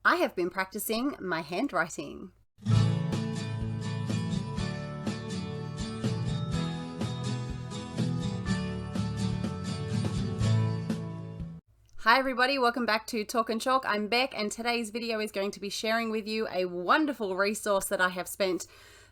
I have been practicing my handwriting. Hi everybody, welcome back to Talk and Chalk. I'm Beck and today's video is going to be sharing with you a wonderful resource that I have spent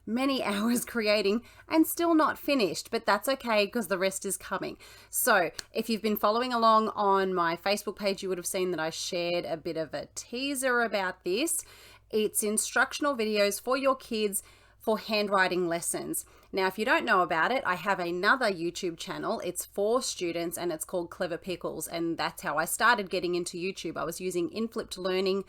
many hours creating and still not finished, but that's okay because the rest is coming. So if you've been following along on my Facebook page, you would have seen that I shared a bit of a teaser about this. It's instructional videos for your kids for handwriting lessons. Now, if you don't know about it, I have another YouTube channel. It's for students and it's called Clever Pickles. And that's how I started getting into YouTube. I was using Inflipped Learning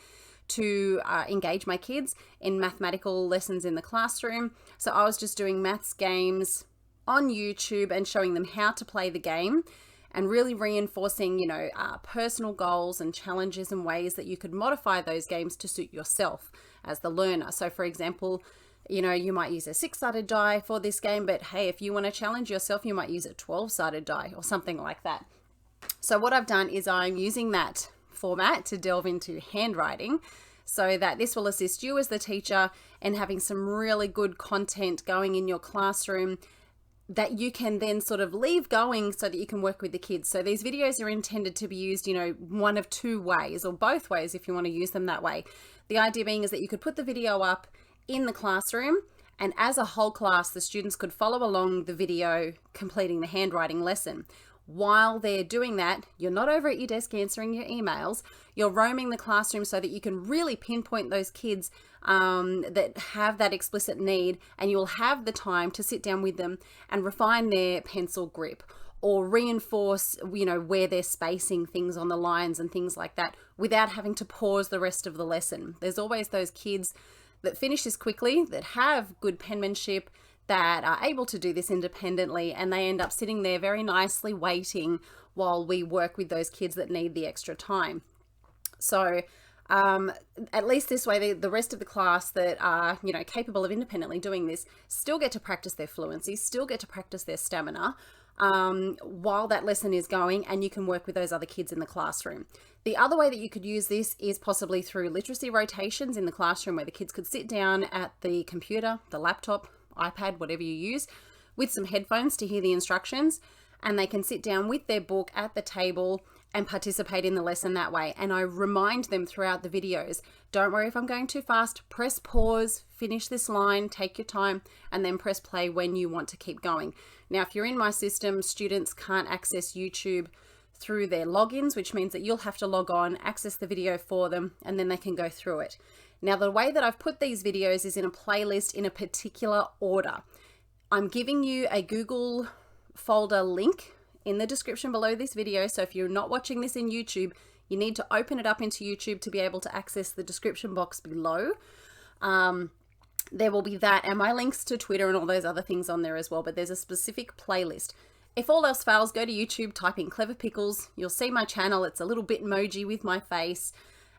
to engage my kids in mathematical lessons in the classroom. So I was just doing maths games on YouTube and showing them how to play the game and really reinforcing, personal goals and challenges and ways that you could modify those games to suit yourself as the learner. So for example, you might use a 6-sided die for this game, but hey, if you want to challenge yourself, you might use a 12-sided die or something like that. So what I've done is I'm using that format to delve into handwriting so that this will assist you as the teacher in having some really good content going in your classroom that you can then sort of leave going so that you can work with the kids. So these videos are intended to be used, one of two ways or both ways if you want to use them that way. The idea being is that you could put the video up in the classroom and as a whole class, the students could follow along the video completing the handwriting lesson. While they're doing that, you're not over at your desk answering your emails. You're roaming the classroom so that you can really pinpoint those kids that have that explicit need, and you'll have the time to sit down with them and refine their pencil grip or reinforce, where they're spacing things on the lines and things like that without having to pause the rest of the lesson. There's always those kids that finish this quickly, that have good penmanship, that are able to do this independently, and they end up sitting there very nicely waiting while we work with those kids that need the extra time. So at least this way, the rest of the class that are, capable of independently doing this still get to practice their fluency, still get to practice their stamina while that lesson is going, and you can work with those other kids in the classroom. The other way that you could use this is possibly through literacy rotations in the classroom where the kids could sit down at the computer, the laptop, iPad, whatever you use, with some headphones to hear the instructions, and they can sit down with their book at the table and participate in the lesson that way. And I remind them throughout the videos, don't worry if I'm going too fast, press pause, finish this line, take your time, and then press play when you want to keep going. Now, if you're in my system, students can't access YouTube through their logins, which means that you'll have to log on, access the video for them, and then they can go through it. Now, the way that I've put these videos is in a playlist in a particular order. I'm giving you a Google folder link in the description below this video. So if you're not watching this in YouTube, you need to open it up into YouTube to be able to access the description box below. There will be that and my links to Twitter and all those other things on there as well, but there's a specific playlist. If all else fails, go to YouTube, type in Clever Pickles. You'll see my channel. It's a little Bitmoji with my face.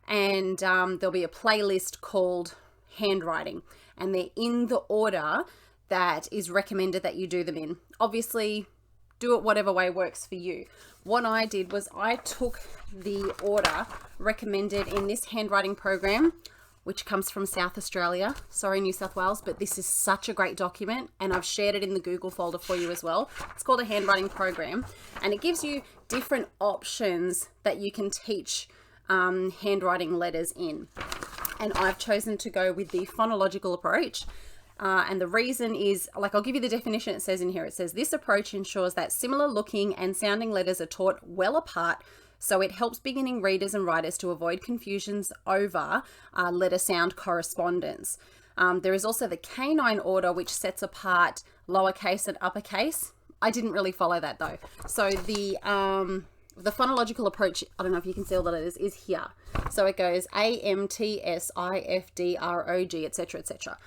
And there'll be a playlist called handwriting, and they're in the order that is recommended that you do them in. Obviously, do it whatever way works for you. What I did was I took the order recommended in this handwriting program, which comes from South Australia. Sorry, New South Wales, but this is such a great document, and I've shared it in the Google folder for you as well. It's called a handwriting program, and it gives you different options that you can teach handwriting letters in. And I've chosen to go with the phonological approach. And the reason is, I'll give you the definition. It says in here, it says, this approach ensures that similar looking and sounding letters are taught well apart, so it helps beginning readers and writers to avoid confusions over letter sound correspondence. There is also the canine order, which sets apart lowercase and uppercase. I didn't really follow that though. So the phonological approach, I don't know if you can see all the letters, is here. So it goes A, M, T, S, I, F, D, R, O, G, etc., etc.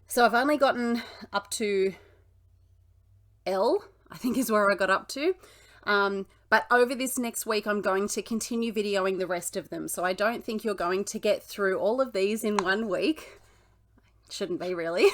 So I've only gotten up to L, I think is where I got up to. But over this next week, I'm going to continue videoing the rest of them. So I don't think you're going to get through all of these in 1 week. shouldn't be really.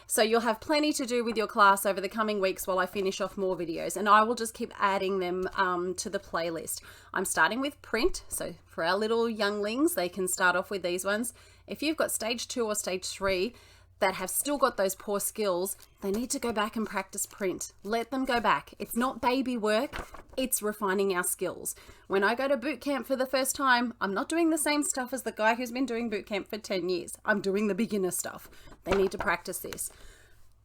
So you'll have plenty to do with your class over the coming weeks while I finish off more videos, and I will just keep adding them to the playlist. I'm starting with print, so for our little younglings, they can start off with these ones. If you've got stage 2 or stage 3 that have still got those poor skills, they need to go back and practice print. Let them go back. It's not baby work, it's refining our skills. When I go to boot camp for the first time, I'm not doing the same stuff as the guy who's been doing boot camp for 10 years. I'm doing the beginner stuff. They need to practice this.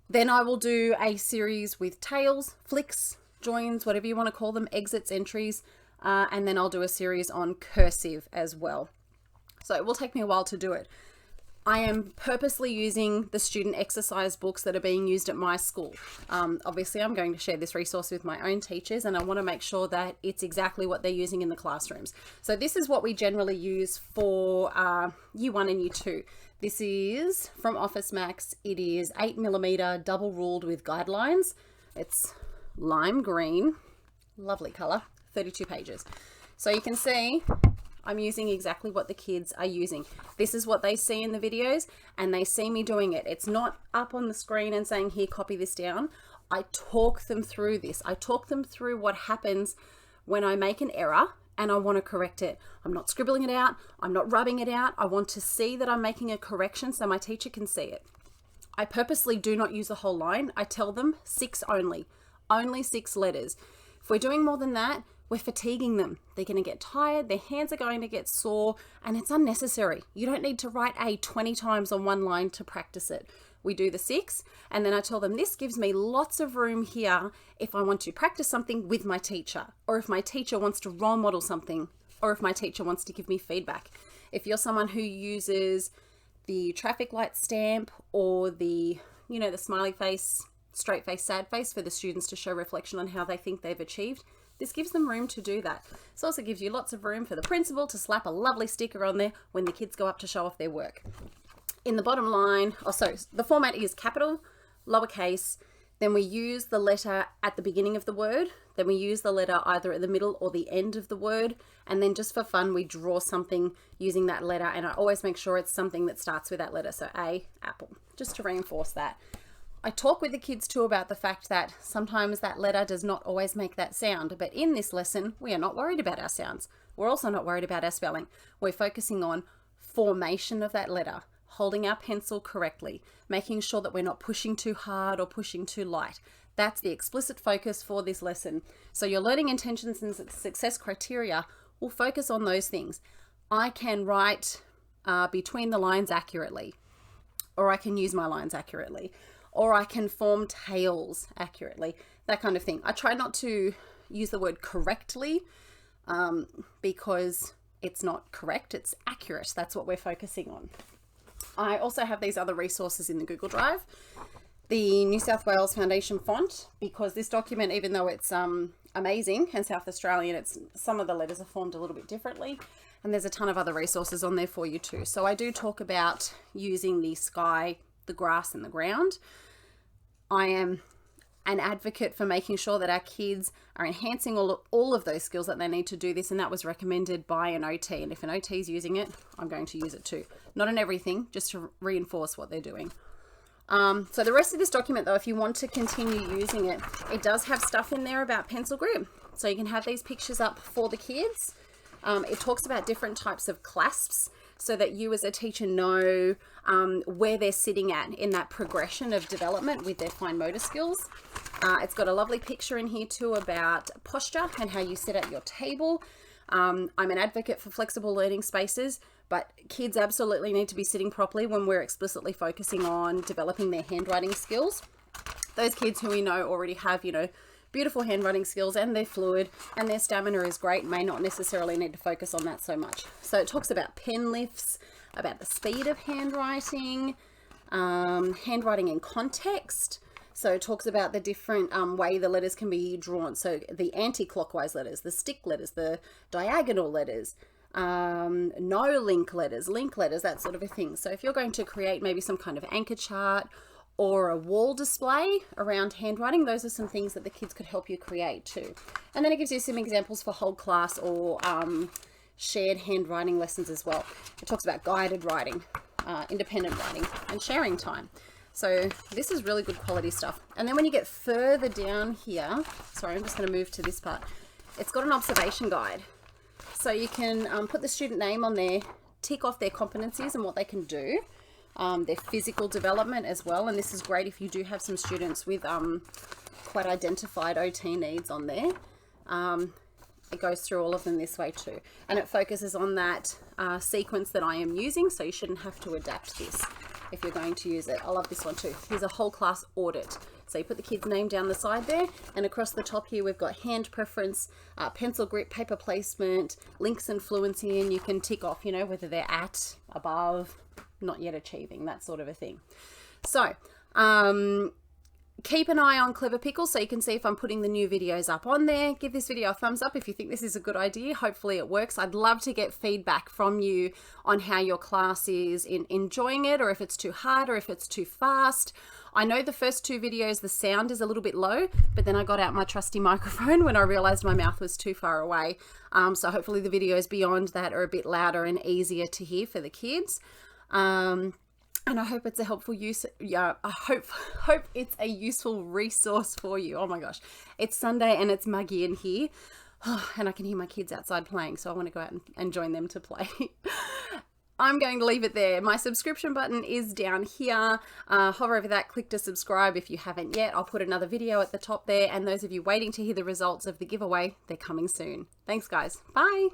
Then I will do a series with tails, flicks, joins, whatever you want to call them, exits, entries, and then I'll do a series on cursive as well. So it will take me a while to do it. I am purposely using the student exercise books that are being used at my school. Obviously, I'm going to share this resource with my own teachers, and I want to make sure that it's exactly what they're using in the classrooms. So this is what we generally use for Year 1 and Year 2. This is from Office Max. It is 8mm double ruled with guidelines. It's lime green, lovely color, 32 pages. So you can see I'm using exactly what the kids are using. This is what they see in the videos, and they see me doing it. It's not up on the screen and saying, here, copy this down. I talk them through this. I talk them through what happens when I make an error and I want to correct it. I'm not scribbling it out. I'm not rubbing it out. I want to see that I'm making a correction so my teacher can see it. I purposely do not use a whole line. I tell them 6 only 6 letters. If we're doing more than that, we're fatiguing them. They're going to get tired, their hands are going to get sore, and it's unnecessary. You don't need to write A 20 times on one line to practice it. We do the 6, and then I tell them this gives me lots of room here if I want to practice something with my teacher, or if my teacher wants to role model something, or if my teacher wants to give me feedback. If you're someone who uses the traffic light stamp or the smiley face, straight face, sad face for the students to show reflection on how they think they've achieved, this gives them room to do that. This also gives you lots of room for the principal to slap a lovely sticker on there when the kids go up to show off their work. In the bottom line, the format is capital, lowercase, then we use the letter at the beginning of the word, then we use the letter either at the middle or the end of the word, and then just for fun, we draw something using that letter, and I always make sure it's something that starts with that letter, so A, apple, just to reinforce that. I talk with the kids too about the fact that sometimes that letter does not always make that sound, but in this lesson, we are not worried about our sounds. We're also not worried about our spelling. We're focusing on formation of that letter, holding our pencil correctly, making sure that we're not pushing too hard or pushing too light. That's the explicit focus for this lesson. So your learning intentions and success criteria will focus on those things. I can write between the lines accurately, or I can use my lines accurately, or I can form tails accurately, that kind of thing. I try not to use the word correctly because it's not correct, it's accurate. That's what we're focusing on. I also have these other resources in the Google Drive. The New South Wales Foundation font, because this document, even though it's amazing and South Australian, some of the letters are formed a little bit differently, and there's a ton of other resources on there for you too. So I do talk about using the sky, the grass, and the ground. I am an advocate for making sure that our kids are enhancing all of those skills that they need to do this, and that was recommended by an OT, and if an OT is using it, I'm going to use it too. Not in everything, just to reinforce what they're doing. So the rest of this document though, if you want to continue using it, it does have stuff in there about pencil grip, so you can have these pictures up for the kids. It talks about different types of clasps, so that you as a teacher know where they're sitting at in that progression of development with their fine motor skills. It's got a lovely picture in here too about posture and how you sit at your table. I'm an advocate for flexible learning spaces, but kids absolutely need to be sitting properly when we're explicitly focusing on developing their handwriting skills. Those kids who we know already have, beautiful handwriting skills and they're fluid and their stamina is great, may not necessarily need to focus on that so much. So it talks about pen lifts, about the speed of handwriting, handwriting in context. So it talks about the different way the letters can be drawn. So the anti-clockwise letters, the stick letters, the diagonal letters, no link letters, that sort of a thing. So if you're going to create maybe some kind of anchor chart or a wall display around handwriting, those are some things that the kids could help you create too. And then it gives you some examples for whole class or shared handwriting lessons as well. It talks about guided writing. independent writing and sharing time. So this is really good quality stuff. And then when you get further down here, sorry, I'm just going to move to this part. It's got an observation guide. So you can put the student name on there, tick off their competencies and what they can do, their physical development as well. And this is great if you do have some students with quite identified OT needs on there. It goes through all of them this way too. And it focuses on that sequence that I am using, so you shouldn't have to adapt this if you're going to use it. I love this one too. Here's a whole class audit. So you put the kid's name down the side there, and across the top here we've got hand preference, pencil grip, paper placement, links and fluency, and you can tick off, you know, whether they're at, above, not yet achieving, that sort of a thing. So keep an eye on Clever Pickle so you can see if I'm putting the new videos up on there. Give this video a thumbs up if you think this is a good idea. Hopefully it works. I'd love to get feedback from you on how your class is enjoying it, or if it's too hard, or if it's too fast. I know the first 2 videos the sound is a little bit low, but then I got out my trusty microphone when I realized my mouth was too far away. So hopefully the videos beyond that are a bit louder and easier to hear for the kids. And I hope it's a helpful use. Yeah, I hope it's a useful resource for you. Oh my gosh, it's Sunday and it's muggy in here, and I can hear my kids outside playing, so I want to go out and join them to play. I'm going to leave it there. My subscription button is down here. Hover over that, click to subscribe if you haven't yet. I'll put another video at the top there, and those of you waiting to hear the results of the giveaway, they're coming soon. Thanks guys. Bye.